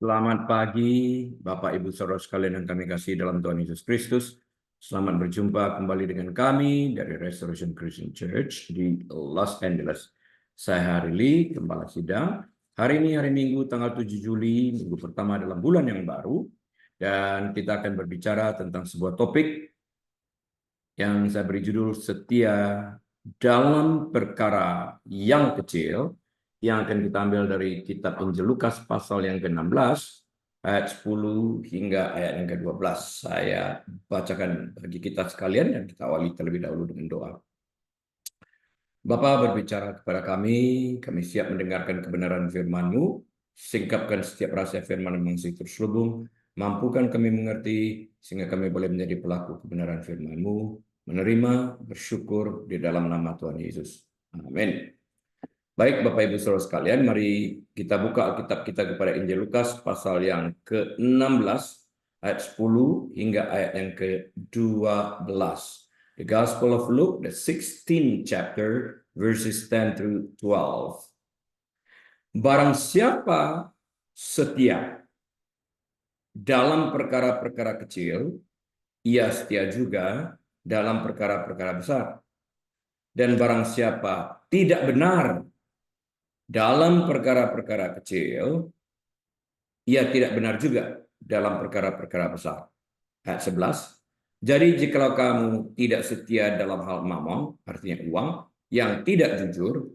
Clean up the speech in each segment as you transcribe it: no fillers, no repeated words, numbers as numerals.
Selamat pagi, Bapak Ibu Saudara sekalian yang kami kasih dalam Tuhan Yesus Kristus. Selamat berjumpa kembali dengan kami dari Restoration Christian Church di Los Angeles. Saya Harili, Gembala Sidang. Hari ini hari Minggu tanggal 7 Juli, minggu pertama dalam bulan yang baru. Dan kita akan berbicara tentang sebuah topik yang saya beri judul Setia dalam Perkara yang Kecil, yang akan kita ambil dari kitab Injil Lukas pasal yang ke-16 ayat 10 hingga ayat yang ke-12. Saya bacakan bagi kita sekalian dan kita awali terlebih dahulu dengan doa. Bapa berbicara kepada kami siap mendengarkan kebenaran firman-Mu, singkapkan setiap rahasia firman yang masih terselubung, mampukan kami mengerti sehingga kami boleh menjadi pelaku kebenaran firman-Mu, menerima, bersyukur di dalam nama Tuhan Yesus. Amin. Baik Bapak Ibu Saudara sekalian, mari kita buka Alkitab kita kepada Injil Lukas pasal yang ke-16 ayat 10 hingga ayat yang ke-12. The Gospel of Luke, the 16th chapter, verses 10 through 12. Barang siapa setia dalam perkara-perkara kecil, ia setia juga dalam perkara-perkara besar. Dan barang siapa tidak benar dalam perkara-perkara kecil, ia tidak benar juga dalam perkara-perkara besar. Ayat 11. Jadi jikalau kamu tidak setia dalam hal mamon, artinya uang, yang tidak jujur,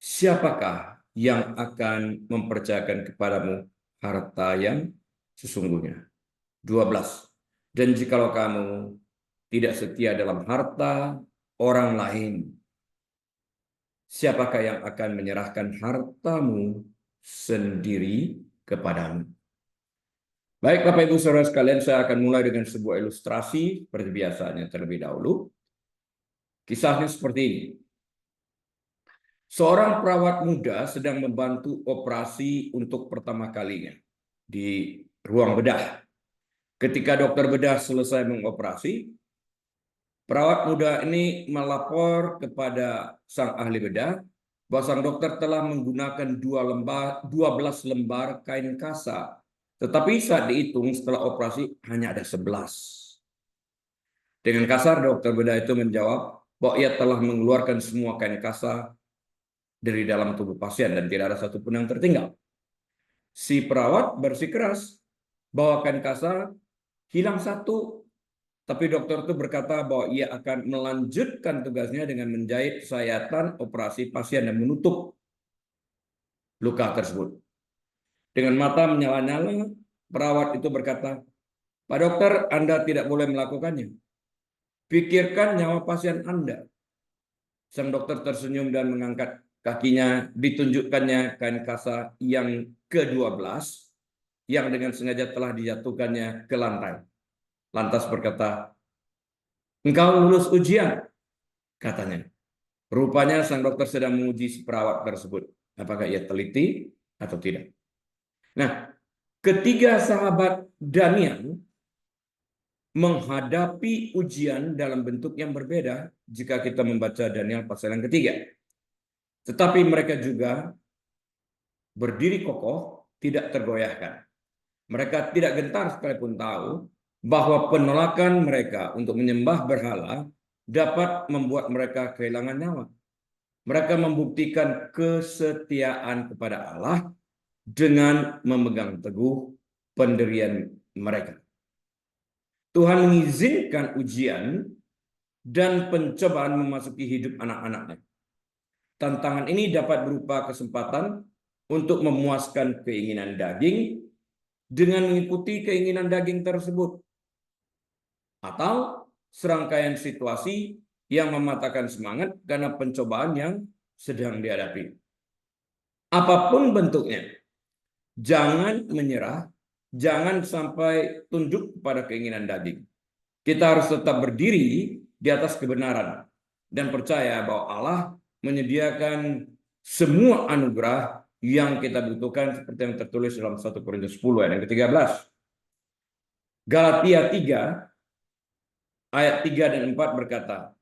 siapakah yang akan mempercayakan kepadamu harta yang sesungguhnya? 12. Dan jikalau kamu tidak setia dalam harta orang lain, siapakah yang akan menyerahkan hartamu sendiri kepadamu? Baik Bapak Ibu Saudara sekalian, saya akan mulai dengan sebuah ilustrasi seperti biasanya terlebih dahulu. Kisahnya seperti ini. Seorang perawat muda sedang membantu operasi untuk pertama kalinya di ruang bedah. Ketika dokter bedah selesai mengoperasi, perawat muda ini melapor kepada sang ahli bedah bahwa sang dokter telah menggunakan 12 lembar kain kasa. Tetapi saat dihitung setelah operasi hanya ada 11. Dengan kasar dokter bedah itu menjawab bahwa ia telah mengeluarkan semua kain kasa dari dalam tubuh pasien dan tidak ada satupun yang tertinggal. Si perawat bersikeras bahwa kain kasa hilang satu, tapi dokter itu berkata bahwa ia akan melanjutkan tugasnya dengan menjahit sayatan operasi pasien dan menutup luka tersebut. Dengan mata menyala-nyala, perawat itu berkata, "Pak dokter, Anda tidak boleh melakukannya. Pikirkan nyawa pasien Anda." Sang dokter tersenyum dan mengangkat kakinya, ditunjukkannya kain kasa yang ke-12 yang dengan sengaja telah dijatuhkannya ke lantai. Lantas berkata, "Engkau lulus ujian," katanya. Rupanya sang dokter sedang menguji si perawat tersebut. Apakah ia teliti atau tidak? Nah, ketiga sahabat Daniel menghadapi ujian dalam bentuk yang berbeda jika kita membaca Daniel pasal yang ketiga. Tetapi mereka juga berdiri kokoh, tidak tergoyahkan. Mereka tidak gentar sekalipun tahu bahwa penolakan mereka untuk menyembah berhala dapat membuat mereka kehilangan nyawa. Mereka membuktikan kesetiaan kepada Allah dengan memegang teguh pendirian mereka. Tuhan mengizinkan ujian dan pencobaan memasuki hidup anak-anaknya. Tantangan ini dapat berupa kesempatan untuk memuaskan keinginan daging dengan mengikuti keinginan daging tersebut, atau serangkaian situasi yang mematahkan semangat karena pencobaan yang sedang dihadapi. Apapun bentuknya, jangan menyerah, jangan sampai tunduk pada keinginan daging. Kita harus tetap berdiri di atas kebenaran dan percaya bahwa Allah menyediakan semua anugerah yang kita butuhkan seperti yang tertulis dalam 1 Korintus 10 ayat yang ke-13. Galatia 3 ayat 3 dan 4 berkata,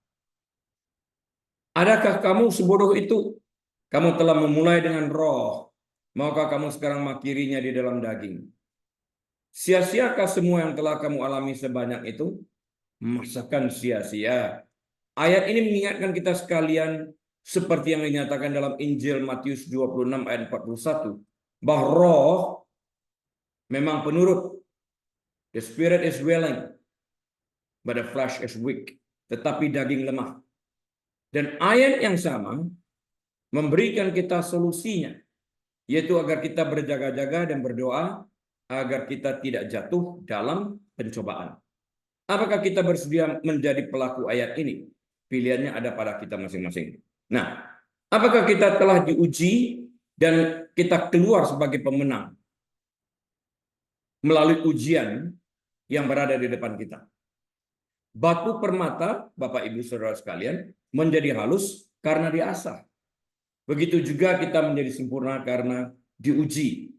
"Adakah kamu sebodoh itu? Kamu telah memulai dengan roh, Maukah kamu sekarang makirinya di dalam daging? Sia-siakah semua yang telah kamu alami sebanyak itu? Masakan sia-sia. Ayat ini mengingatkan kita sekalian seperti yang dinyatakan dalam Injil Matius 26 ayat 41. Bahwa roh memang penurut. The spirit is willing, but the flesh is weak. Tetapi daging lemah. Dan ayat yang sama memberikan kita solusinya, yaitu agar kita berjaga-jaga dan berdoa agar kita tidak jatuh dalam pencobaan. Apakah kita bersedia menjadi pelaku ayat ini? Pilihannya ada pada kita masing-masing. Nah, apakah kita telah diuji dan kita keluar sebagai pemenang melalui ujian yang berada di depan kita? Batu permata, Bapak Ibu Saudara sekalian, menjadi halus karena diasah. Begitu juga kita menjadi sempurna karena diuji.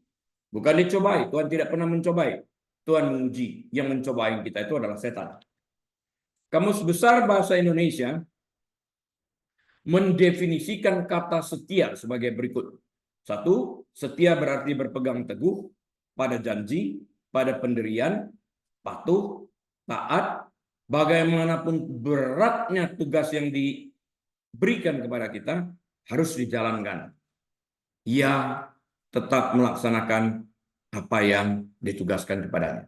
Bukan dicobai, Tuhan tidak pernah mencobai. Tuhan menguji, yang mencobai kita itu adalah setan. Kamus Besar Bahasa Indonesia mendefinisikan kata setia sebagai berikut. 1. Setia berarti berpegang teguh pada janji, pada pendirian, patuh, taat, bagaimanapun beratnya tugas yang diberikan kepada kita harus dijalankan. Ia tetap melaksanakan apa yang ditugaskan kepadanya.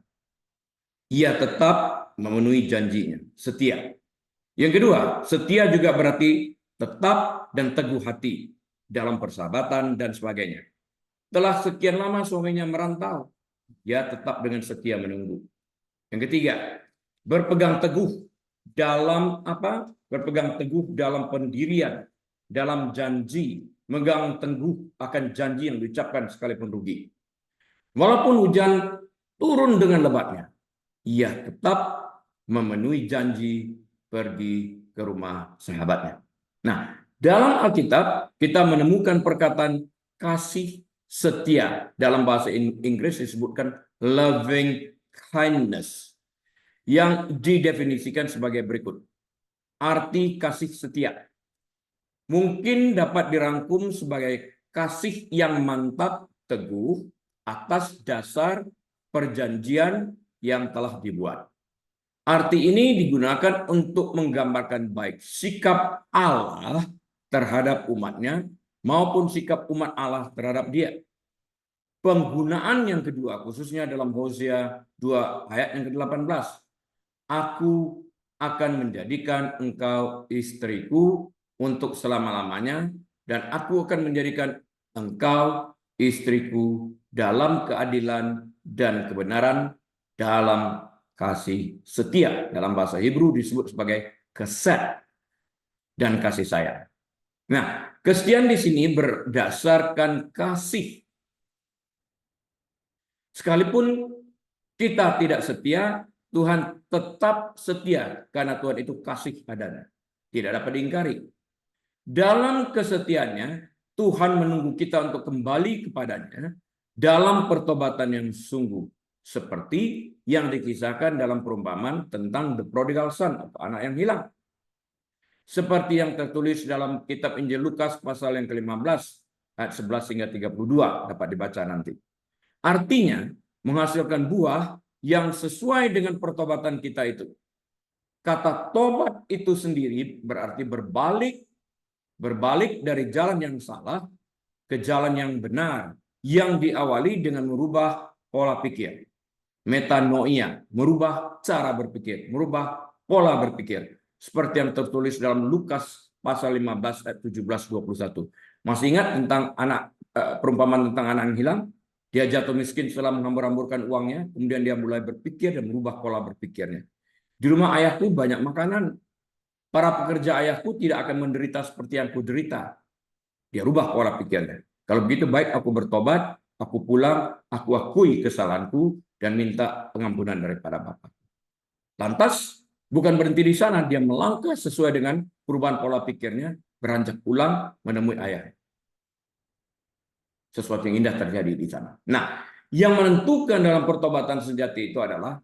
Ia tetap memenuhi janjinya, setia. Yang kedua, setia juga berarti tetap dan teguh hati dalam persahabatan dan sebagainya. Telah sekian lama suaminya merantau, ia tetap dengan setia menunggu. Yang ketiga, berpegang teguh dalam apa? Berpegang teguh dalam pendirian, dalam janji, megang teguh akan janji yang diucapkan sekalipun rugi. Walaupun hujan turun dengan lebatnya, ia tetap memenuhi janji pergi ke rumah sahabatnya. Nah, dalam Alkitab kita menemukan perkataan kasih setia. Dalam bahasa Inggris disebutkan loving kindness, yang didefinisikan sebagai berikut. Arti kasih setia mungkin dapat dirangkum sebagai kasih yang mantap, teguh, atas dasar perjanjian yang telah dibuat. Arti ini digunakan untuk menggambarkan baik sikap Allah terhadap umatnya maupun sikap umat Allah terhadap dia. Penggunaan yang kedua khususnya dalam Hosea 2 ayat yang ke-18. Aku akan menjadikan engkau istriku untuk selama-lamanya, dan aku akan menjadikan engkau istriku dalam keadilan dan kebenaran, dalam kasih setia. Dalam bahasa Hebrew disebut sebagai kesed dan kasih sayang. Nah, kesetiaan di sini berdasarkan kasih. Sekalipun kita tidak setia, Tuhan tetap setia karena Tuhan itu kasih padanya. Tidak dapat diingkari. Dalam kesetiaannya, Tuhan menunggu kita untuk kembali kepadanya dalam pertobatan yang sungguh. Seperti yang dikisahkan dalam perumpamaan tentang the prodigal son, atau anak yang hilang. Seperti yang tertulis dalam kitab Injil Lukas pasal yang ke-15, ayat 11 hingga 32, dapat dibaca nanti. Artinya, menghasilkan buah yang sesuai dengan pertobatan kita itu. Kata tobat itu sendiri berarti berbalik dari jalan yang salah ke jalan yang benar, yang diawali dengan merubah pola pikir. Metanoia, merubah cara berpikir, merubah pola berpikir. Seperti yang tertulis dalam Lukas pasal 15 ayat 17-21. Masih ingat tentang perumpamaan tentang anak yang hilang? Dia jatuh miskin setelah menghambur-hamburkan uangnya, kemudian dia mulai berpikir dan merubah pola berpikirnya. Di rumah ayahku banyak makanan. Para pekerja ayahku tidak akan menderita seperti yang kuderita. Dia rubah pola pikirnya. Kalau begitu baik aku bertobat, aku pulang, aku akui kesalahanku dan minta pengampunan daripada Bapa. Lantas bukan berhenti di sana, dia melangkah sesuai dengan perubahan pola pikirnya, beranjak pulang menemui ayahnya. Sesuatu yang indah terjadi di sana. Nah, yang menentukan dalam pertobatan sejati itu adalah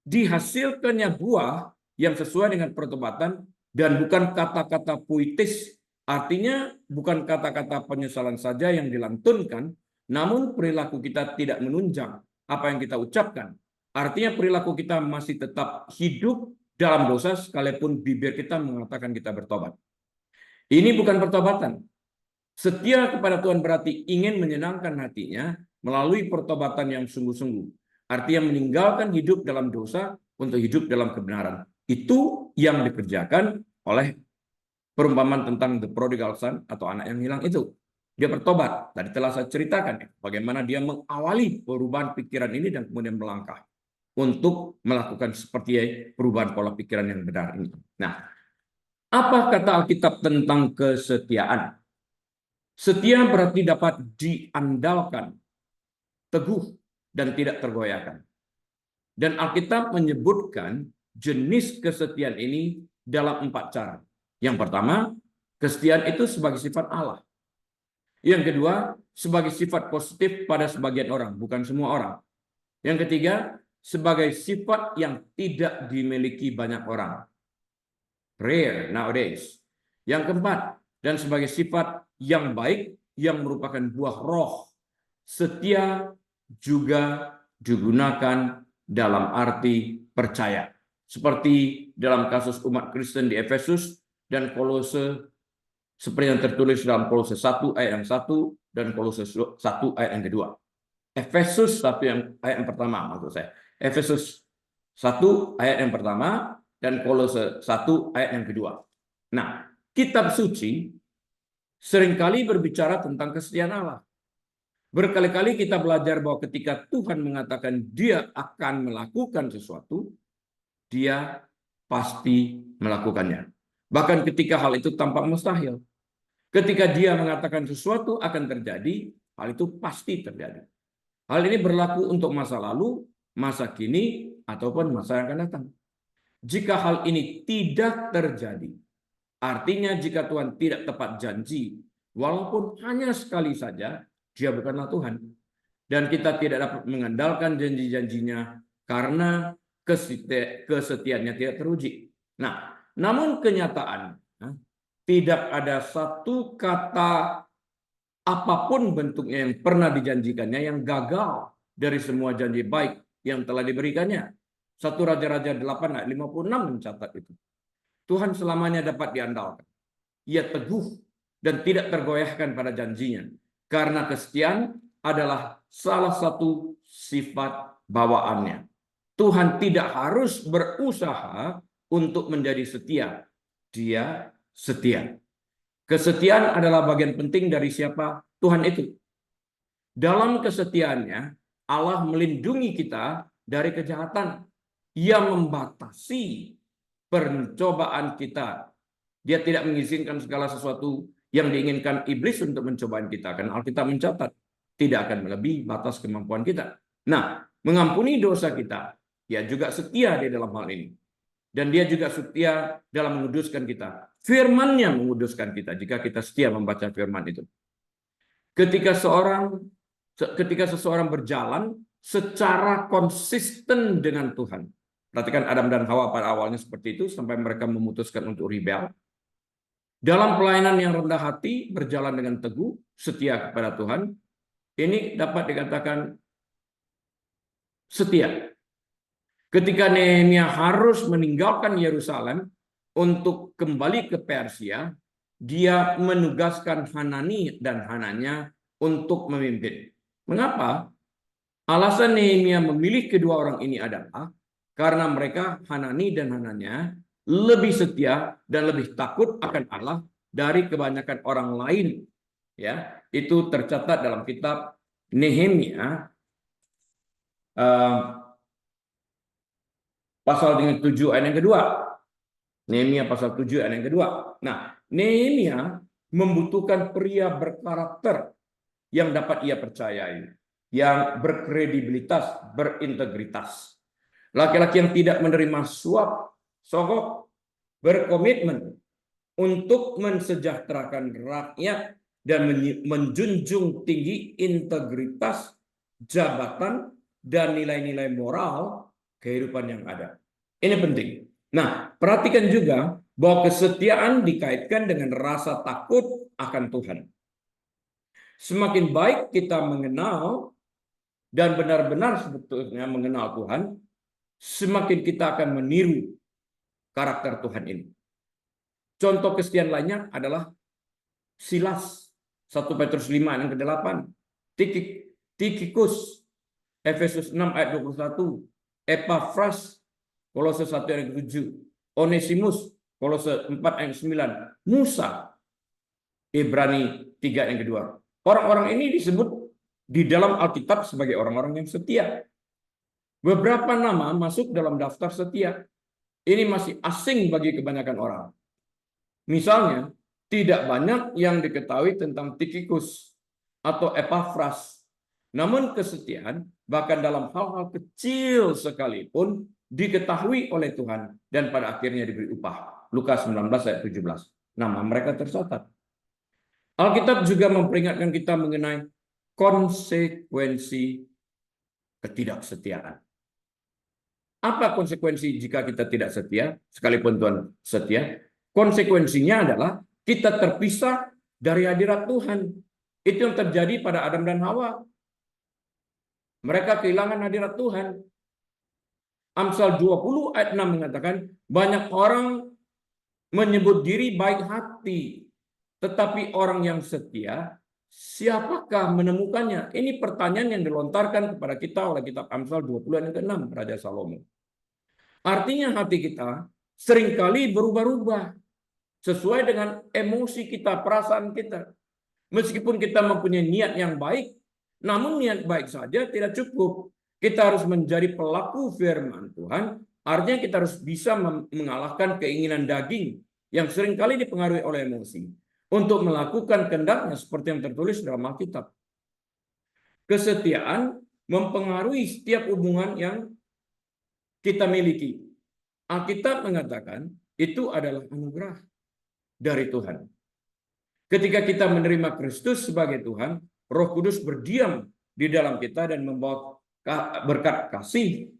dihasilkannya buah yang sesuai dengan pertobatan dan bukan kata-kata puitis Artinya bukan kata-kata penyesalan saja yang dilantunkan, namun perilaku kita tidak menunjang apa yang kita ucapkan. Artinya perilaku kita masih tetap hidup dalam dosa sekalipun bibir kita mengatakan kita bertobat. Ini bukan pertobatan. Setia kepada Tuhan berarti ingin menyenangkan hatinya melalui pertobatan yang sungguh-sungguh. Artinya meninggalkan hidup dalam dosa untuk hidup dalam kebenaran. Itu yang dikerjakan oleh perumpamaan tentang the prodigal son atau anak yang hilang itu. Dia bertobat. Tadi telah saya ceritakan bagaimana dia mengawali perubahan pikiran ini dan kemudian melangkah untuk melakukan seperti perubahan pola pikiran yang benar ini. Nah, apa kata Alkitab tentang kesetiaan? Setia berarti dapat diandalkan, teguh, dan tidak tergoyahkan. Dan Alkitab menyebutkan jenis kesetiaan ini dalam 4 cara. Yang pertama, kesetiaan itu sebagai sifat Allah. Yang kedua, sebagai sifat positif pada sebagian orang, bukan semua orang. Yang ketiga, sebagai sifat yang tidak dimiliki banyak orang. Rare nowadays. Yang keempat, dan sebagai sifat yang baik yang merupakan buah roh. Setia juga digunakan dalam arti percaya. Seperti dalam kasus umat Kristen di Efesus dan Kolose, seperti yang tertulis dalam Kolose 1 ayat yang 1 dan Kolose 1 ayat yang kedua. Efesus 1 ayat yang pertama maksud saya. Efesus 1 ayat yang pertama dan Kolose 1 ayat yang kedua. Nah, kitab suci seringkali berbicara tentang kesetiaan Allah. Berkali-kali kita belajar bahwa ketika Tuhan mengatakan dia akan melakukan sesuatu, dia pasti melakukannya. Bahkan ketika hal itu tampak mustahil. Ketika dia mengatakan sesuatu akan terjadi, hal itu pasti terjadi. Hal ini berlaku untuk masa lalu, masa kini, ataupun masa yang akan datang. Jika hal ini tidak terjadi, artinya jika Tuhan tidak tepat janji, walaupun hanya sekali saja, dia bukanlah Tuhan. Dan kita tidak dapat mengandalkan janji-janjinya karena kesetiaannya tidak teruji. Nah, namun kenyataan, tidak ada satu kata apapun bentuknya yang pernah dijanjikannya yang gagal dari semua janji baik yang telah diberikannya. 1 Raja-Raja 8 ayat 56 mencatat itu. Tuhan selamanya dapat diandalkan. Ia teguh dan tidak tergoyahkan pada janjinya. Karena kesetiaan adalah salah satu sifat bawaannya. Tuhan tidak harus berusaha untuk menjadi setia. Dia setia. Kesetiaan adalah bagian penting dari siapa Tuhan itu. Dalam kesetiaannya, Allah melindungi kita dari kejahatan. Ia membatasi pencobaan kita. Dia tidak mengizinkan segala sesuatu yang diinginkan iblis untuk mencobaan kita. Karena Alkitab mencatat, tidak akan melebihi batas kemampuan kita. Nah, mengampuni dosa kita, dia juga setia di dalam hal ini. Dan dia juga setia dalam menguduskan kita. Firman-Nya menguduskan kita jika kita setia membaca firman itu. Ketika seseorang berjalan secara konsisten dengan Tuhan. Perhatikan Adam dan Hawa pada awalnya seperti itu sampai mereka memutuskan untuk rebel. Dalam pelayanan yang rendah hati, berjalan dengan teguh, setia kepada Tuhan, ini dapat dikatakan setia. Ketika Nehemia harus meninggalkan Yerusalem untuk kembali ke Persia, dia menugaskan Hanani dan Hananya untuk memimpin. Mengapa? Alasan Nehemia memilih kedua orang ini adalah karena mereka, Hanani dan Hananya, lebih setia dan lebih takut akan Allah dari kebanyakan orang lain. Ya, itu tercatat dalam kitab Nehemia pasal 7 ayat yang kedua. Nehemia pasal 7 ayat yang kedua. Nah, Nehemia membutuhkan pria berkarakter yang dapat ia percayai, yang berkredibilitas, berintegritas. Laki-laki yang tidak menerima suap, sogok, berkomitmen untuk mensejahterakan rakyat dan menjunjung tinggi integritas, jabatan, dan nilai-nilai moral kehidupan yang ada. Ini penting. Nah, perhatikan juga bahwa kesetiaan dikaitkan dengan rasa takut akan Tuhan. Semakin baik kita mengenal dan benar-benar sebetulnya mengenal Tuhan, semakin kita akan meniru karakter Tuhan ini. Contoh kesetiaan lainnya adalah Silas, 1 Petrus 5 ayat ke-8, Tikhikus, Efesus 6 ayat 21, Epafras, Kolose 1 ayat 7, Onesimus, Kolose 4 ayat 9, Musa, Ibrani 3 ayat kedua. Orang-orang ini disebut di dalam Alkitab sebagai orang-orang yang setia. Beberapa nama masuk dalam daftar setia. Ini masih asing bagi kebanyakan orang. Misalnya, tidak banyak yang diketahui tentang Tikhikus atau Epafras. Namun kesetiaan bahkan dalam hal-hal kecil sekalipun diketahui oleh Tuhan dan pada akhirnya diberi upah. Lukas 19 ayat 17. Nama mereka tercatat. Alkitab juga memperingatkan kita mengenai konsekuensi ketidaksetiaan. Apa konsekuensi jika kita tidak setia, sekalipun Tuhan setia? Konsekuensinya adalah kita terpisah dari hadirat Tuhan. Itu yang terjadi pada Adam dan Hawa. Mereka kehilangan hadirat Tuhan. Amsal 20 ayat 6 mengatakan, banyak orang menyebut diri baik hati, tetapi orang yang setia, siapakah menemukannya? Ini pertanyaan yang dilontarkan kepada kita oleh kitab Amsal 20 ayat ke-6, Raja Salomo. Artinya hati kita seringkali berubah-ubah sesuai dengan emosi kita, perasaan kita. Meskipun kita mempunyai niat yang baik, namun niat baik saja tidak cukup. Kita harus menjadi pelaku firman Tuhan, artinya kita harus bisa mengalahkan keinginan daging yang seringkali dipengaruhi oleh emosi untuk melakukan kehendaknya seperti yang tertulis dalam Alkitab. Kesetiaan mempengaruhi setiap hubungan yang kita miliki. Alkitab mengatakan itu adalah anugerah dari Tuhan. Ketika kita menerima Kristus sebagai Tuhan, Roh Kudus berdiam di dalam kita dan membawa berkat kasih,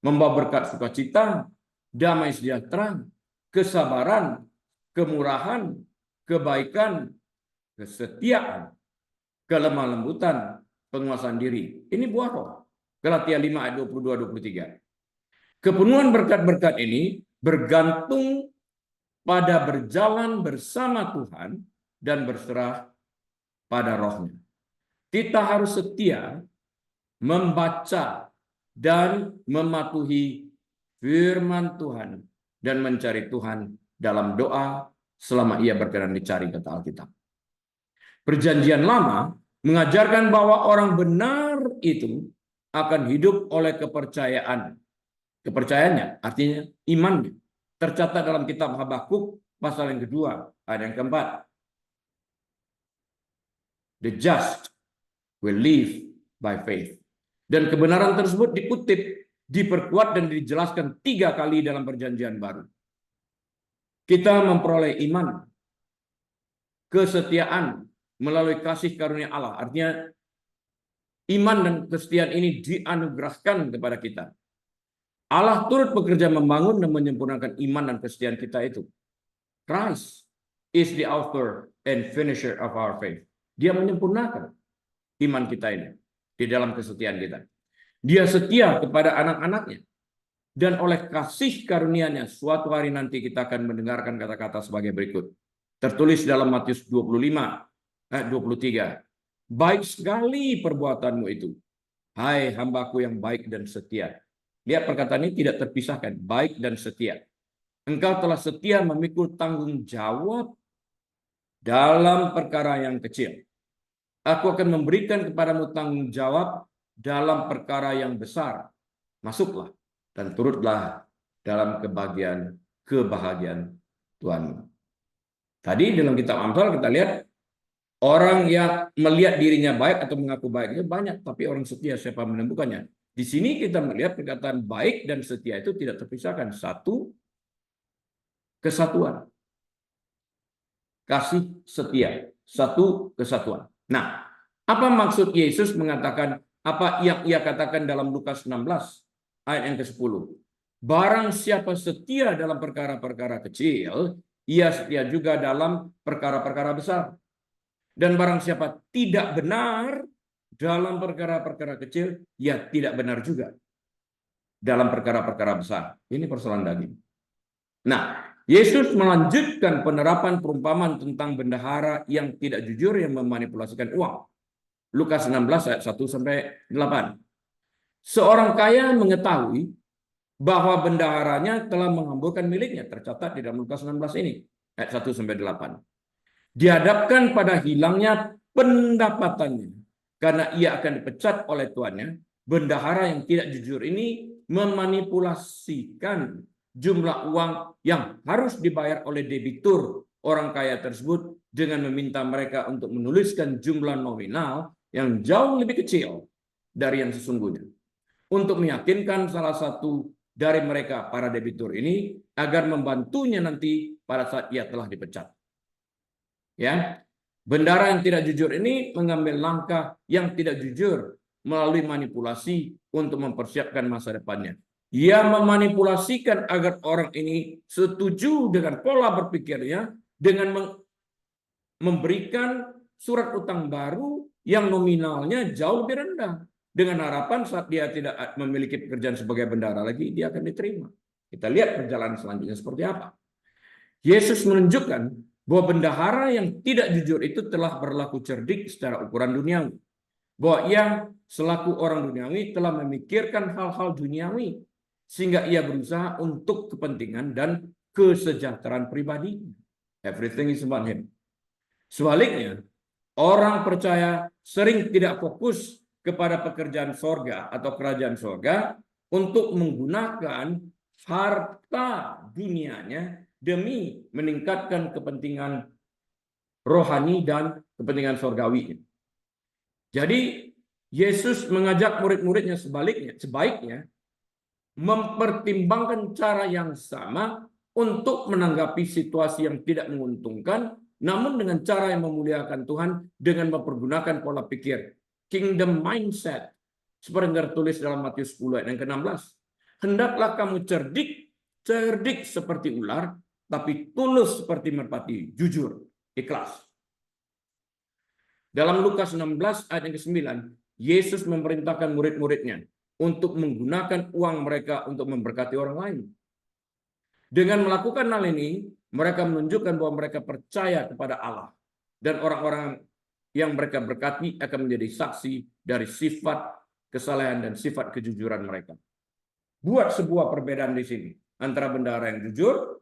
membawa berkat sukacita, damai sejahtera, kesabaran, kemurahan, kebaikan, kesetiaan, kelemah lembutan, penguasaan diri. Ini buah Roh. Galatia 5 ayat 22-23. Kepenuhan berkat-berkat ini bergantung pada berjalan bersama Tuhan dan berserah pada Roh-Nya. Kita harus setia membaca dan mematuhi firman Tuhan dan mencari Tuhan dalam doa selama ia berkenan dicari, kata Alkitab. Perjanjian Lama mengajarkan bahwa orang benar itu akan hidup oleh kepercayaan. Kepercayaannya artinya imannya. Tercatat dalam kitab Habakuk pasal yang kedua, ayat yang keempat. The just will live by faith. Dan kebenaran tersebut dikutip, diperkuat dan dijelaskan 3 kali dalam perjanjian baru. Kita memperoleh iman, kesetiaan melalui kasih karunia Allah. Artinya iman dan kesetiaan ini dianugerahkan kepada kita. Allah turut bekerja membangun dan menyempurnakan iman dan kesetiaan kita itu. Christ is the author and finisher of our faith. Dia menyempurnakan iman kita ini di dalam kesetiaan kita. Dia setia kepada anak-anaknya. Dan oleh kasih karunia-Nya, suatu hari nanti kita akan mendengarkan kata-kata sebagai berikut. Tertulis dalam Matius 25 ayat 23. Baik sekali perbuatanmu itu, hai hambaku yang baik dan setia. Lihat perkataan ini tidak terpisahkan, baik dan setia. Engkau telah setia memikul tanggung jawab dalam perkara yang kecil. Aku akan memberikan kepadamu tanggung jawab dalam perkara yang besar. Masuklah dan turutlah dalam kebahagiaan Tuhanmu. Tadi dalam kitab Amsal kita lihat orang yang melihat dirinya baik atau mengaku baik itu banyak, tapi orang setia siapa menemukannya? Di sini kita melihat perkataan baik dan setia itu tidak terpisahkan. Satu, kesatuan. Kasih setia. Satu, kesatuan. Nah, apa maksud Yesus mengatakan apa yang ia katakan dalam Lukas 16 ayat yang ke-10? Barang siapa setia dalam perkara-perkara kecil, ia setia juga dalam perkara-perkara besar. Dan barang siapa tidak benar dalam perkara-perkara kecil, ia tidak benar juga dalam perkara-perkara besar. Ini persoalan daging. Nah, Yesus melanjutkan penerapan perumpamaan tentang bendahara yang tidak jujur yang memanipulasikan uang. Lukas 16 ayat 1 sampai 8. Seorang kaya mengetahui bahwa bendaharanya telah menghamburkan miliknya, tercatat di dalam Lukas 16 ini ayat 1 sampai 8. Dihadapkan pada hilangnya pendapatannya karena ia akan dipecat oleh tuannya. Bendahara yang tidak jujur ini memanipulasikan jumlah uang yang harus dibayar oleh debitur orang kaya tersebut dengan meminta mereka untuk menuliskan jumlah nominal yang jauh lebih kecil dari yang sesungguhnya, untuk meyakinkan salah satu dari mereka, para debitur ini, agar membantunya nanti pada saat ia telah dipecat. Ya, bendahara yang tidak jujur ini mengambil langkah yang tidak jujur melalui manipulasi untuk mempersiapkan masa depannya. Ia memanipulasikan agar orang ini setuju dengan pola berpikirnya dengan memberikan surat utang baru yang nominalnya jauh lebih rendah, dengan harapan saat dia tidak memiliki pekerjaan sebagai bendahara lagi, dia akan diterima. Kita lihat perjalanan selanjutnya seperti apa. Yesus menunjukkan bahwa bendahara yang tidak jujur itu telah berlaku cerdik secara ukuran duniawi. Bahwa ia selaku orang duniawi telah memikirkan hal-hal duniawi, sehingga ia berusaha untuk kepentingan dan kesejahteraan pribadi. Everything is about him. Sebaliknya, orang percaya sering tidak fokus kepada pekerjaan sorga atau kerajaan sorga untuk menggunakan harta dunianya demi meningkatkan kepentingan rohani dan kepentingan sorgawi. Jadi Yesus mengajak murid-muridnya sebaiknya mempertimbangkan cara yang sama untuk menanggapi situasi yang tidak menguntungkan, namun dengan cara yang memuliakan Tuhan dengan mempergunakan pola pikir kingdom mindset, seperti yang tertulis dalam Matius 10 ayat yang ke-16. Hendaklah kamu cerdik seperti ular, tapi tulus seperti merpati, jujur, ikhlas. Dalam Lukas 16 ayat yang ke-9, Yesus memerintahkan murid-muridnya untuk menggunakan uang mereka untuk memberkati orang lain. Dengan melakukan hal ini, mereka menunjukkan bahwa mereka percaya kepada Allah. Dan orang-orang yang mereka berkati akan menjadi saksi dari sifat kesalehan dan sifat kejujuran mereka. Buat sebuah perbedaan di sini antara bendahara yang jujur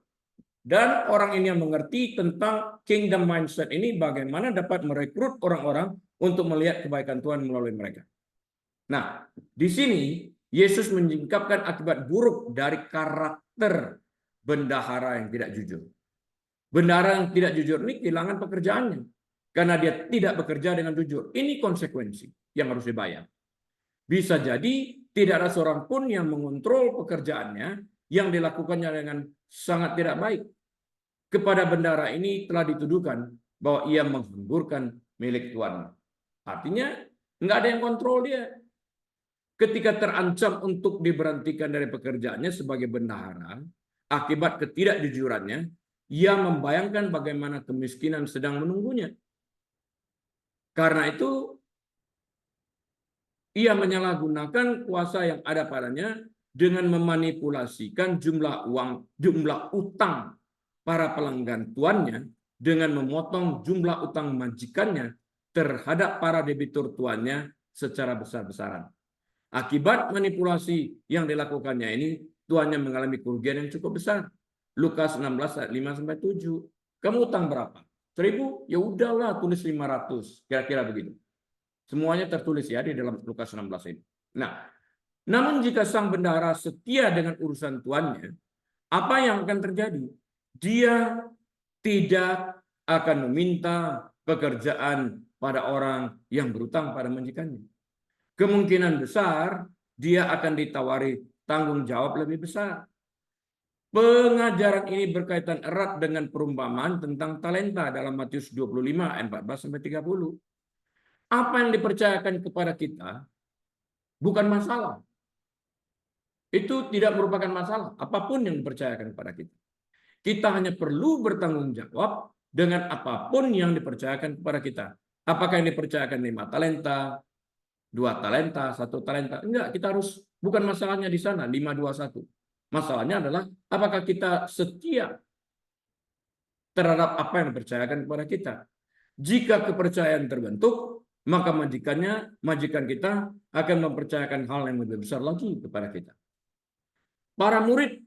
dan orang ini yang mengerti tentang kingdom mindset ini, bagaimana dapat merekrut orang-orang untuk melihat kebaikan Tuhan melalui mereka. Nah, di sini Yesus menyingkapkan akibat buruk dari karakter bendahara yang tidak jujur. Bendahara yang tidak jujur ini kehilangan pekerjaannya karena dia tidak bekerja dengan jujur. Ini konsekuensi yang harus dibayar. Bisa jadi tidak ada seorang pun yang mengontrol pekerjaannya yang dilakukannya dengan sangat tidak baik. Kepada bendahara ini telah dituduhkan bahwa ia menghamburkan milik Tuhan. Artinya nggak ada yang kontrol dia. Ketika terancam untuk diberhentikan dari pekerjaannya sebagai bendahara akibat ketidakjujurannya, ia membayangkan bagaimana kemiskinan sedang menunggunya. Karena itu, ia menyalahgunakan kuasa yang ada padanya dengan memanipulasikan jumlah utang para pelanggan tuannya dengan memotong jumlah utang majikannya terhadap para debitur tuannya secara besar-besaran. Akibat manipulasi yang dilakukannya ini, tuannya mengalami kerugian yang cukup besar. Lukas 16 ayat 5 sampai 7. Kamu utang berapa? 1.000? Ya udahlah, tulis 500. Kira-kira begitu. Semuanya tertulis ya di dalam Lukas 16 ini. Nah, namun jika sang bendahara setia dengan urusan tuannya, apa yang akan terjadi? Dia tidak akan meminta pekerjaan pada orang yang berutang pada majikannya. Kemungkinan besar dia akan ditawari tanggung jawab lebih besar. Pengajaran ini berkaitan erat dengan perumpamaan tentang talenta dalam Matius 25 ayat 14 sampai 30. Apa yang dipercayakan kepada kita bukan masalah. Itu tidak merupakan masalah apapun yang dipercayakan kepada kita. Kita hanya perlu bertanggung jawab dengan apapun yang dipercayakan kepada kita. Apakah yang dipercayakan 5 talenta, 2 talenta, 1 talenta? Enggak, kita harus, bukan masalahnya di sana 5, 2, 1. Masalahnya adalah apakah kita setia terhadap apa yang dipercayakan kepada kita. Jika kepercayaan terbentuk, maka majikan kita akan mempercayakan hal yang lebih besar lagi kepada kita. Para murid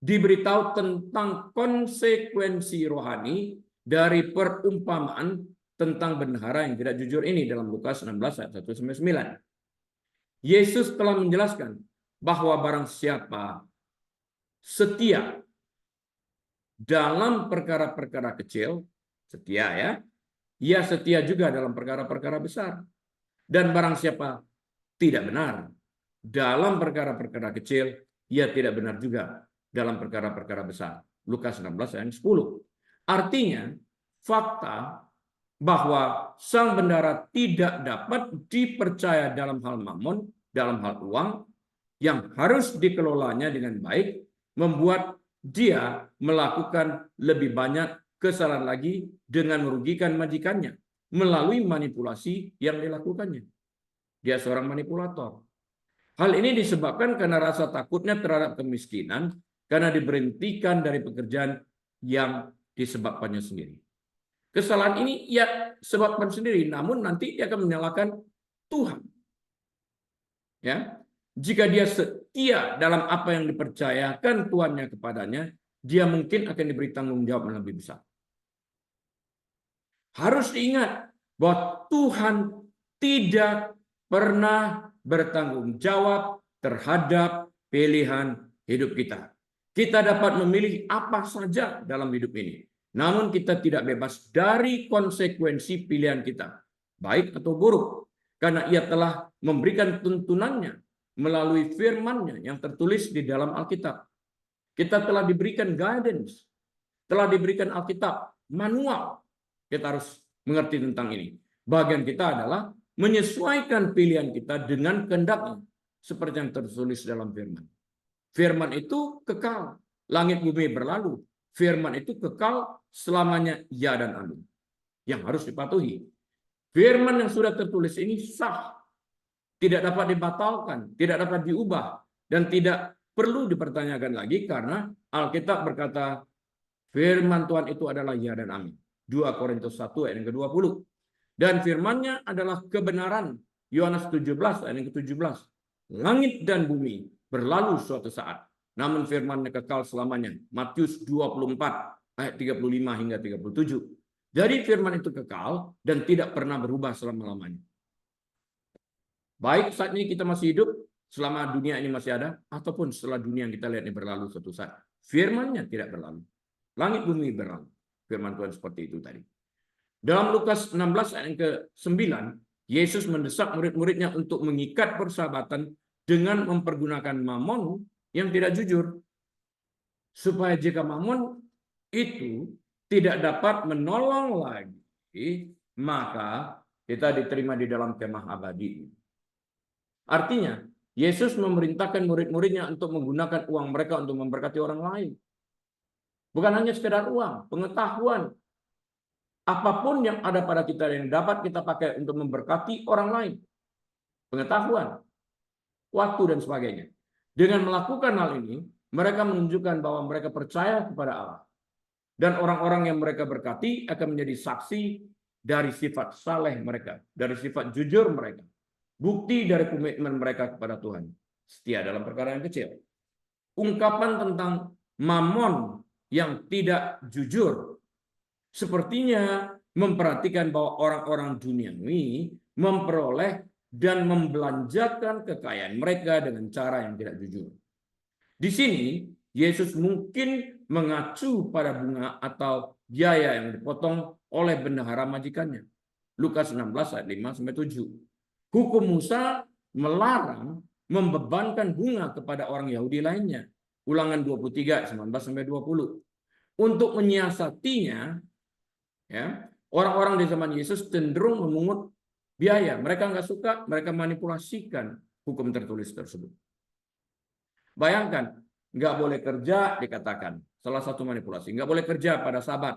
diberitahu tentang konsekuensi rohani dari perumpamaan tentang bendahara yang tidak jujur ini dalam Lukas 16 ayat 1-9. Yesus telah menjelaskan bahwa barang siapa setia dalam perkara-perkara kecil, setia ya, ia setia juga dalam perkara-perkara besar. Dan barang siapa tidak benar dalam perkara-perkara kecil, ia tidak benar juga dalam perkara-perkara besar. Lukas 16 ayat 10. Artinya, fakta bahwa sang bendahara tidak dapat dipercaya dalam hal mamon, dalam hal uang, yang harus dikelolanya dengan baik, membuat dia melakukan lebih banyak kesalahan lagi dengan merugikan majikannya melalui manipulasi yang dilakukannya. Dia seorang manipulator. Hal ini disebabkan karena rasa takutnya terhadap kemiskinan karena diberhentikan dari pekerjaan yang disebabkannya sendiri. Kesalahan ini ia sebabkan sendiri, namun nanti dia akan menyalahkan Tuhan. Ya, jika dia setia dalam apa yang dipercayakan Tuhannya kepadanya, dia mungkin akan diberi tanggung jawab yang lebih besar. Harus diingat bahwa Tuhan tidak pernah bertanggung jawab terhadap pilihan hidup kita. Kita dapat memilih apa saja dalam hidup ini, namun kita tidak bebas dari konsekuensi pilihan kita, baik atau buruk, karena ia telah memberikan tuntunannya melalui firman-Nya yang tertulis di dalam Alkitab. Kita telah diberikan guidance, telah diberikan Alkitab, manual. Kita harus mengerti tentang ini. Bagian kita adalah menyesuaikan pilihan kita dengan kehendak-Nya, seperti yang tertulis dalam firman. Firman itu kekal, langit bumi berlalu. Firman itu kekal selamanya, ya dan amin. Yang harus dipatuhi. Firman yang sudah tertulis ini sah, tidak dapat dibatalkan, tidak dapat diubah, dan tidak perlu dipertanyakan lagi karena Alkitab berkata firman Tuhan itu adalah ya dan amin. 2 Korintus 1 ayat yang ke-20. Dan firman-Nya adalah kebenaran. Yohanes 17 ayat yang ke-17. Langit dan bumi berlalu suatu saat, namun firman-Nya kekal selamanya. Matius 24 ayat 35 hingga 37. Jadi firman itu kekal dan tidak pernah berubah selama-lamanya. Baik saat ini kita masih hidup, selama dunia ini masih ada, ataupun setelah dunia yang kita lihat ini berlalu suatu saat. Firman-Nya tidak berlalu. Langit bumi berlalu. Firman Tuhan seperti itu tadi. Dalam Lukas 16 ayat yang ke-9, Yesus mendesak murid-muridnya untuk mengikat persahabatan dengan mempergunakan mamon yang tidak jujur. Supaya jika mamon itu tidak dapat menolong lagi, maka kita diterima di dalam kemah abadi. Artinya, Yesus memerintahkan murid-muridnya untuk menggunakan uang mereka untuk memberkati orang lain. Bukan hanya sekedar uang, pengetahuan. Apapun yang ada pada kita yang dapat kita pakai untuk memberkati orang lain. Pengetahuan, waktu, dan sebagainya. Dengan melakukan hal ini, mereka menunjukkan bahwa mereka percaya kepada Allah. Dan orang-orang yang mereka berkati akan menjadi saksi dari sifat saleh mereka, dari sifat jujur mereka. Bukti dari komitmen mereka kepada Tuhan. Setia dalam perkara yang kecil. Ungkapan tentang mamon yang tidak jujur sepertinya memperhatikan bahwa orang-orang duniawi memperoleh dan membelanjakan kekayaan mereka dengan cara yang tidak jujur. Di sini Yesus mungkin mengacu pada bunga atau biaya yang dipotong oleh bendahara majikannya. Lukas 16 ayat 5-7. Hukum Musa melarang membebankan bunga kepada orang Yahudi lainnya. Ulangan 23 19-20. Untuk menyiasatinya, ya, orang-orang di zaman Yesus cenderung memungut biaya. Mereka nggak suka, mereka manipulasikan hukum tertulis tersebut. Bayangkan, nggak boleh kerja dikatakan. Salah satu manipulasi. Nggak boleh kerja pada Sabat.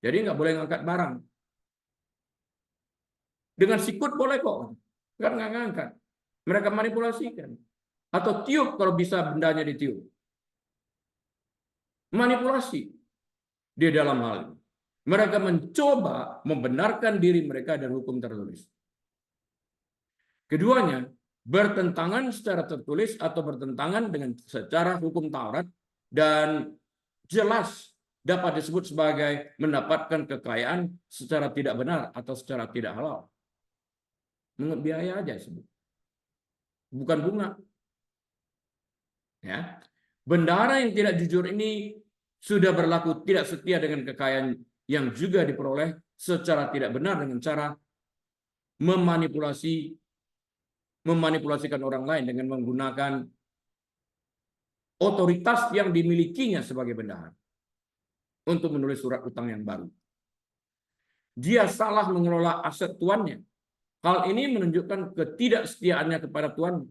Jadi nggak boleh ngangkat barang. Dengan sikut boleh kok. Kan nggak ngangkat. Mereka manipulasikan. Atau tiup kalau bisa bendanya ditiup. Manipulasi di dalam hal ini. Mereka mencoba membenarkan diri mereka dari hukum tertulis. Keduanya bertentangan secara tertulis atau bertentangan dengan secara hukum Taurat dan jelas dapat disebut sebagai mendapatkan kekayaan secara tidak benar atau secara tidak halal. Menurut biaya aja sebut. Bukan bunga. Ya. Bendahara yang tidak jujur ini sudah berlaku tidak setia dengan kekayaan yang juga diperoleh secara tidak benar dengan cara memanipulasikan orang lain dengan menggunakan otoritas yang dimilikinya sebagai bendahara untuk menulis surat utang yang baru. Dia salah mengelola aset tuannya. Hal ini menunjukkan ketidaksetiaannya kepada Tuhan.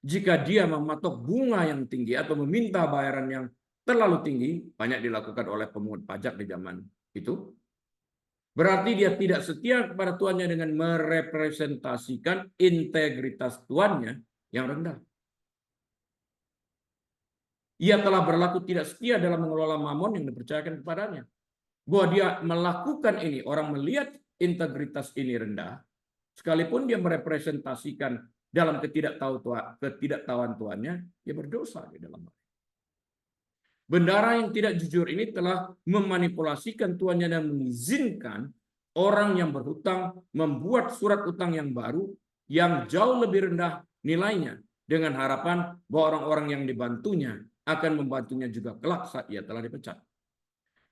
Jika dia mematok bunga yang tinggi atau meminta bayaran yang terlalu tinggi, banyak dilakukan oleh pemungut pajak di zaman itu, berarti dia tidak setia kepada tuannya dengan merepresentasikan integritas tuannya yang rendah. Ia telah berlaku tidak setia dalam mengelola mamon yang dipercayakan kepadanya. Bahwa dia melakukan ini, orang melihat integritas ini rendah, sekalipun dia merepresentasikan dalam ketidaktahuan tuannya, dia berdosa di dalam hal. Bendahara yang tidak jujur ini telah memanipulasikan tuannya dan mengizinkan orang yang berhutang membuat surat utang yang baru yang jauh lebih rendah nilainya dengan harapan bahwa orang-orang yang dibantunya akan membantunya juga kelak saat ia telah dipecat.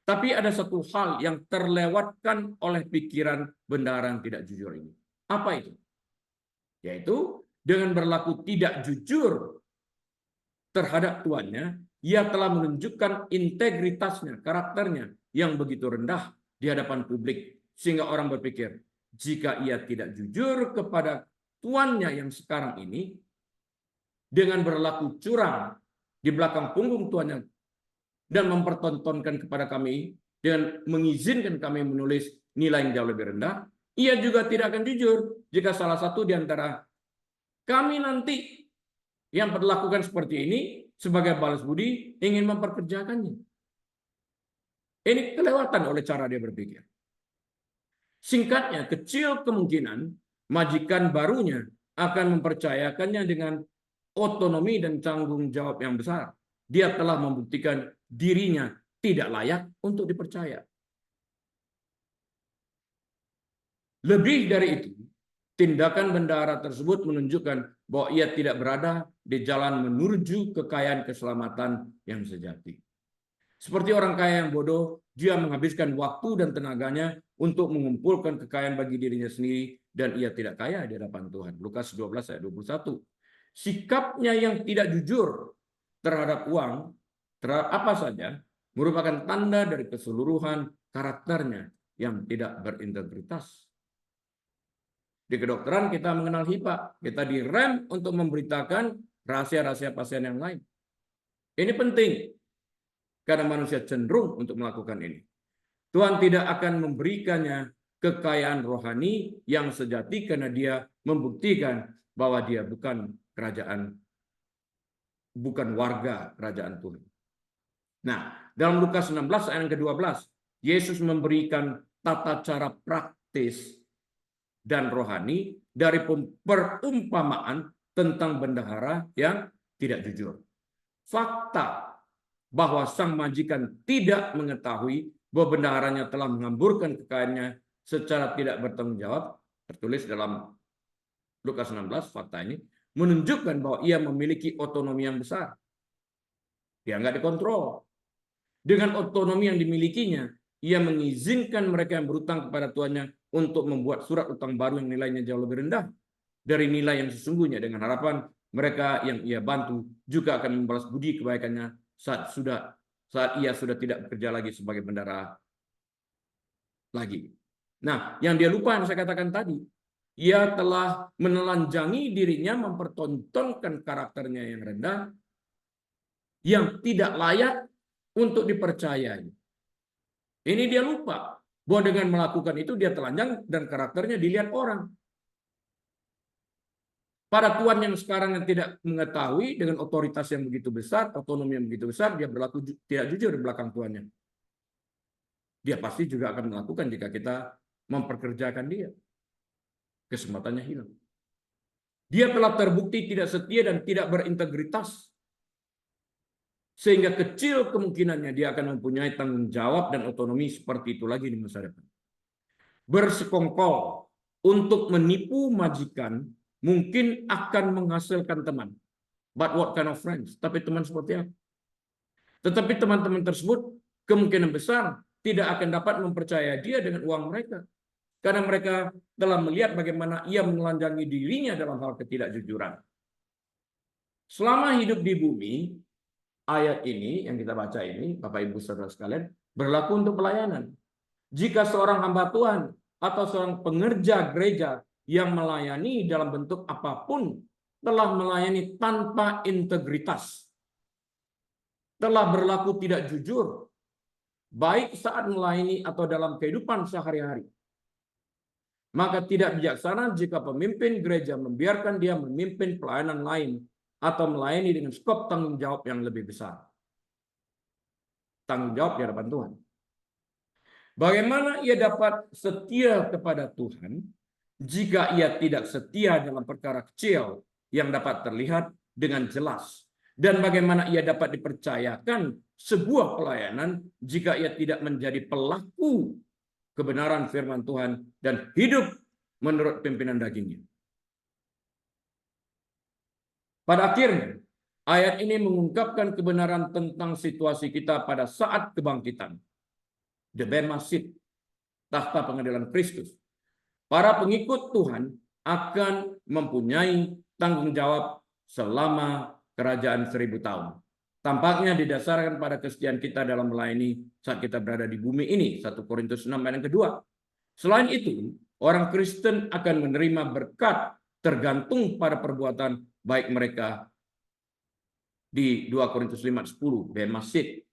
Tapi ada satu hal yang terlewatkan oleh pikiran bendahara yang tidak jujur ini. Apa itu? Yaitu dengan berlaku tidak jujur terhadap tuannya, ia telah menunjukkan integritasnya, karakternya yang begitu rendah di hadapan publik. Sehingga orang berpikir, jika ia tidak jujur kepada tuannya yang sekarang ini, dengan berlaku curang di belakang punggung tuannya, dan mempertontonkan kepada kami, dengan mengizinkan kami menulis nilai yang jauh lebih rendah, ia juga tidak akan jujur jika salah satu di antara kami nanti yang melakukan seperti ini sebagai balas budi ingin memperkerjakannya. Ini kelewatan oleh cara dia berpikir. Singkatnya, kecil kemungkinan majikan barunya akan mempercayakannya dengan otonomi dan tanggung jawab yang besar. Dia telah membuktikan dirinya tidak layak untuk dipercaya. Lebih dari itu, tindakan bendahara tersebut menunjukkan bahwa ia tidak berada di jalan menuju kekayaan keselamatan yang sejati. Seperti orang kaya yang bodoh, dia menghabiskan waktu dan tenaganya untuk mengumpulkan kekayaan bagi dirinya sendiri dan ia tidak kaya di hadapan Tuhan. Lukas 12 ayat 21. Sikapnya yang tidak jujur terhadap uang, terhadap apa saja, merupakan tanda dari keseluruhan karakternya yang tidak berintegritas. Di kedokteran kita mengenal HIPAA, kita direm untuk memberitakan rahasia-rahasia pasien yang lain. Ini penting, karena manusia cenderung untuk melakukan ini. Tuhan tidak akan memberikannya kekayaan rohani yang sejati karena dia membuktikan bahwa dia bukan warga kerajaan Tuhan. Nah, dalam Lukas 16 ayat ke-12, Yesus memberikan tata cara praktis dan rohani dari perumpamaan tentang bendahara yang tidak jujur. Fakta bahwa sang majikan tidak mengetahui bahwa bendaharanya telah menghamburkan kekayaannya secara tidak bertanggung jawab, tertulis dalam Lukas 16, fakta ini menunjukkan bahwa ia memiliki otonomi yang besar. Dia nggak dikontrol. Dengan otonomi yang dimilikinya, ia mengizinkan mereka yang berutang kepada tuannya untuk membuat surat utang baru yang nilainya jauh lebih rendah dari nilai yang sesungguhnya, dengan harapan mereka yang ia bantu juga akan membalas budi kebaikannya saat ia sudah tidak bekerja lagi sebagai bendahara lagi. Nah, yang dia lupa yang saya katakan tadi, ia telah menelanjangi dirinya, mempertontonkan karakternya yang rendah yang tidak layak untuk dipercayai. Ini dia lupa bahwa dengan melakukan itu dia telanjang dan karakternya dilihat orang. Pada tuan yang sekarang yang tidak mengetahui dengan otoritas yang begitu besar, otonomi yang begitu besar, dia berlaku tidak jujur di belakang tuannya. Dia pasti juga akan melakukan jika kita memperkerjakan dia. Kesempatannya hilang. Dia telah terbukti tidak setia dan tidak berintegritas. Sehingga kecil kemungkinannya dia akan mempunyai tanggung jawab dan otonomi seperti itu lagi di masa depan. Bersekongkol untuk menipu majikan mungkin akan menghasilkan teman. But what kind of friends? Tapi teman seperti apa? Tetapi teman-teman tersebut kemungkinan besar tidak akan dapat mempercaya dia dengan uang mereka. Karena mereka telah melihat bagaimana ia menelanjangi dirinya dalam hal ketidakjujuran. Selama hidup di bumi, ayat ini yang kita baca ini, Bapak Ibu Saudara sekalian, berlaku untuk pelayanan. Jika seorang hamba Tuhan atau seorang pengerja gereja yang melayani dalam bentuk apapun telah melayani tanpa integritas, telah berlaku tidak jujur, baik saat melayani atau dalam kehidupan sehari-hari, maka tidak bijaksana jika pemimpin gereja membiarkan dia memimpin pelayanan lain atau melayani dengan skop tanggung jawab yang lebih besar. Tanggung jawab di hadapan Tuhan. Bagaimana ia dapat setia kepada Tuhan jika ia tidak setia dalam perkara kecil yang dapat terlihat dengan jelas? Dan bagaimana ia dapat dipercayakan sebuah pelayanan jika ia tidak menjadi pelaku kebenaran firman Tuhan dan hidup menurut pimpinan dagingnya? Pada akhirnya, ayat ini mengungkapkan kebenaran tentang situasi kita pada saat kebangkitan. The Bema Seat, tahta pengadilan Kristus. Para pengikut Tuhan akan mempunyai tanggung jawab selama kerajaan 1000 tahun. Tampaknya didasarkan pada kesetiaan kita dalam melayani saat kita berada di bumi ini. 1 Korintus 6 ayat yang kedua. Selain itu, orang Kristen akan menerima berkat tergantung pada perbuatan baik mereka di 2 Korintus 5:10, Bema Seat,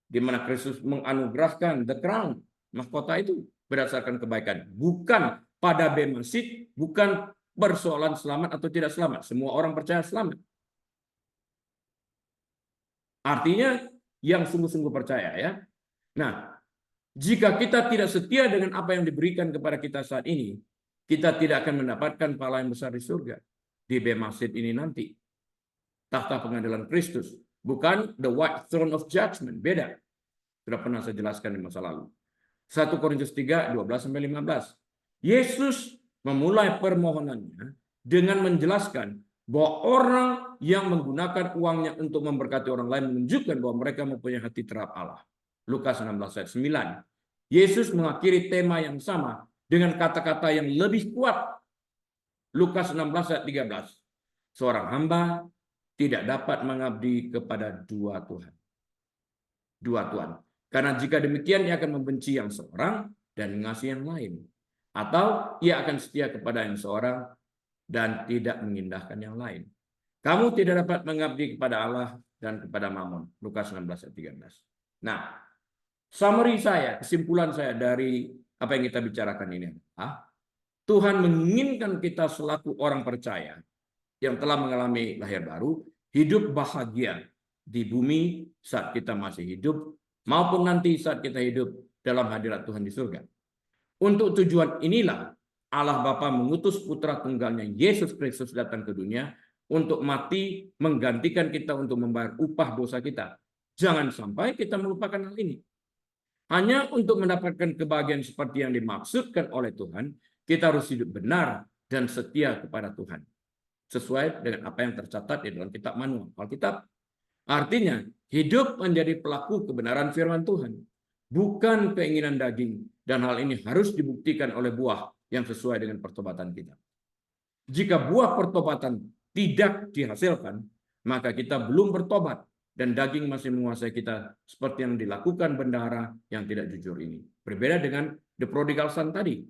di mana Kristus menganugerahkan the crown, mahkota itu berdasarkan kebaikan, bukan pada Bema Seat, bukan persoalan selamat atau tidak selamat. Semua orang percaya selamat. Artinya yang sungguh-sungguh percaya ya. Nah, jika kita tidak setia dengan apa yang diberikan kepada kita saat ini, kita tidak akan mendapatkan pahala yang besar di surga. Di Bema Seat ini nanti. Tahta pengadilan Kristus. Bukan the white throne of judgment. Beda. Sudah pernah saya jelaskan di masa lalu. 1 Korintus 3, 12-15. Yesus memulai permohonannya dengan menjelaskan bahwa orang yang menggunakan uangnya untuk memberkati orang lain menunjukkan bahwa mereka mempunyai hati terhadap Allah. Lukas 16 ayat 9. Yesus mengakhiri tema yang sama dengan kata-kata yang lebih kuat. Lukas 16 ayat 13. Seorang hamba tidak dapat mengabdi kepada dua Tuhan. Dua Tuhan. Karena jika demikian ia akan membenci yang seorang dan mengasihi yang lain. Atau ia akan setia kepada yang seorang dan tidak mengindahkan yang lain. Kamu tidak dapat mengabdi kepada Allah dan kepada Mammon. Lukas 16 ayat 13. Nah, summary saya, kesimpulan saya dari apa yang kita bicarakan ini adalah Tuhan menginginkan kita selaku orang percaya yang telah mengalami lahir baru, hidup bahagia di bumi saat kita masih hidup, maupun nanti saat kita hidup dalam hadirat Tuhan di surga. Untuk tujuan inilah Allah Bapa mengutus putra tunggalnya Yesus Kristus datang ke dunia untuk mati menggantikan kita untuk membayar upah dosa kita. Jangan sampai kita melupakan hal ini. Hanya untuk mendapatkan kebahagiaan seperti yang dimaksudkan oleh Tuhan, kita harus hidup benar dan setia kepada Tuhan. Sesuai dengan apa yang tercatat di dalam kitab manual Alkitab. Artinya, hidup menjadi pelaku kebenaran firman Tuhan. Bukan keinginan daging. Dan hal ini harus dibuktikan oleh buah yang sesuai dengan pertobatan kita. Jika buah pertobatan tidak dihasilkan, maka kita belum bertobat. Dan daging masih menguasai kita seperti yang dilakukan bendahara yang tidak jujur ini. Berbeda dengan the prodigal son tadi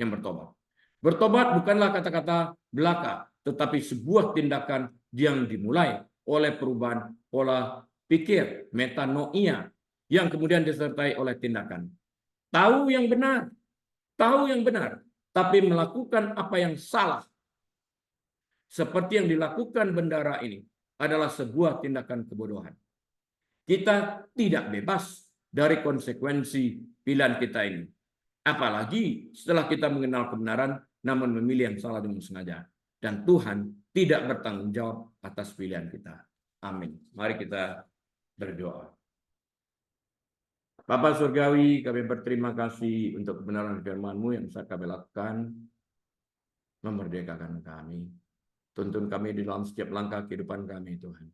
yang bertobat. Bertobat bukanlah kata-kata belaka, tetapi sebuah tindakan yang dimulai oleh perubahan pola pikir, metanoia, yang kemudian disertai oleh tindakan. Tahu yang benar, tapi melakukan apa yang salah, seperti yang dilakukan bendahara ini, adalah sebuah tindakan kebodohan. Kita tidak bebas dari konsekuensi pilihan kita ini. Apalagi setelah kita mengenal kebenaran, namun memilih yang salah dengan sengaja. Dan Tuhan tidak bertanggung jawab atas pilihan kita. Amin. Mari kita berdoa. Bapa Surgawi, kami berterima kasih untuk kebenaran firman-Mu yang bisa kami lakukan, memerdekakan kami. Tuntun kami di dalam setiap langkah kehidupan kami, Tuhan.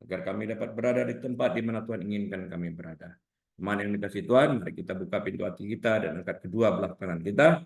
Agar kami dapat berada di tempat di mana Tuhan inginkan kami berada. Mana yang dikasih Tuhan, mari kita buka pintu hati kita dan angkat kedua belah kanan kita.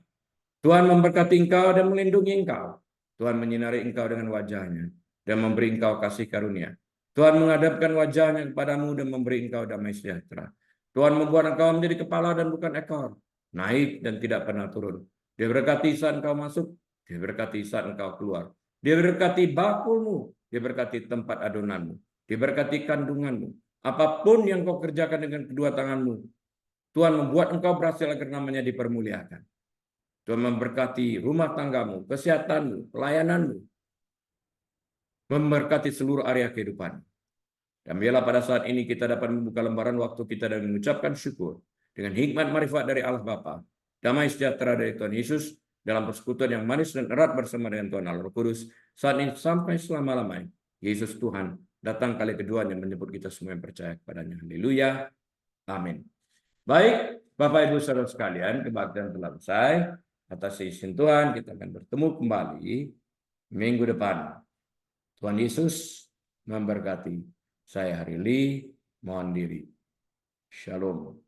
Tuhan memberkati engkau dan melindungi engkau. Tuhan menyinari engkau dengan wajahnya dan memberi engkau kasih karunia. Tuhan menghadapkan wajahnya kepadamu dan memberi engkau damai sejahtera. Tuhan membuat engkau menjadi kepala dan bukan ekor, naik dan tidak pernah turun. Dia berkati saat engkau masuk, dia berkati saat engkau keluar. Dia berkati bakulmu, dia berkati tempat adonanmu, dia berkati kandunganmu. Apapun yang kau kerjakan dengan kedua tanganmu, Tuhan membuat engkau berhasil agar namanya dipermuliakan. Tuhan memberkati rumah tanggamu, kesehatanmu, pelayananmu, memberkati seluruh area kehidupan. Dan biarlah pada saat ini kita dapat membuka lembaran waktu kita dan mengucapkan syukur dengan hikmat marifat dari Allah Bapa, damai sejahtera dari Tuhan Yesus, dalam persekutuan yang manis dan erat bersama dengan Tuhan Allah Roh Kudus, saat ini sampai selama-lamanya. Yesus Tuhan datang kali kedua yang menyebut kita semua yang percaya kepadanya. Haleluya. Amin. Baik, Bapak Ibu Saudara sekalian, kebaktian telah selesai. Atas izin Tuhan, kita akan bertemu kembali minggu depan. Tuhan Yesus memberkati. Saya Harili, mohon diri. Shalom.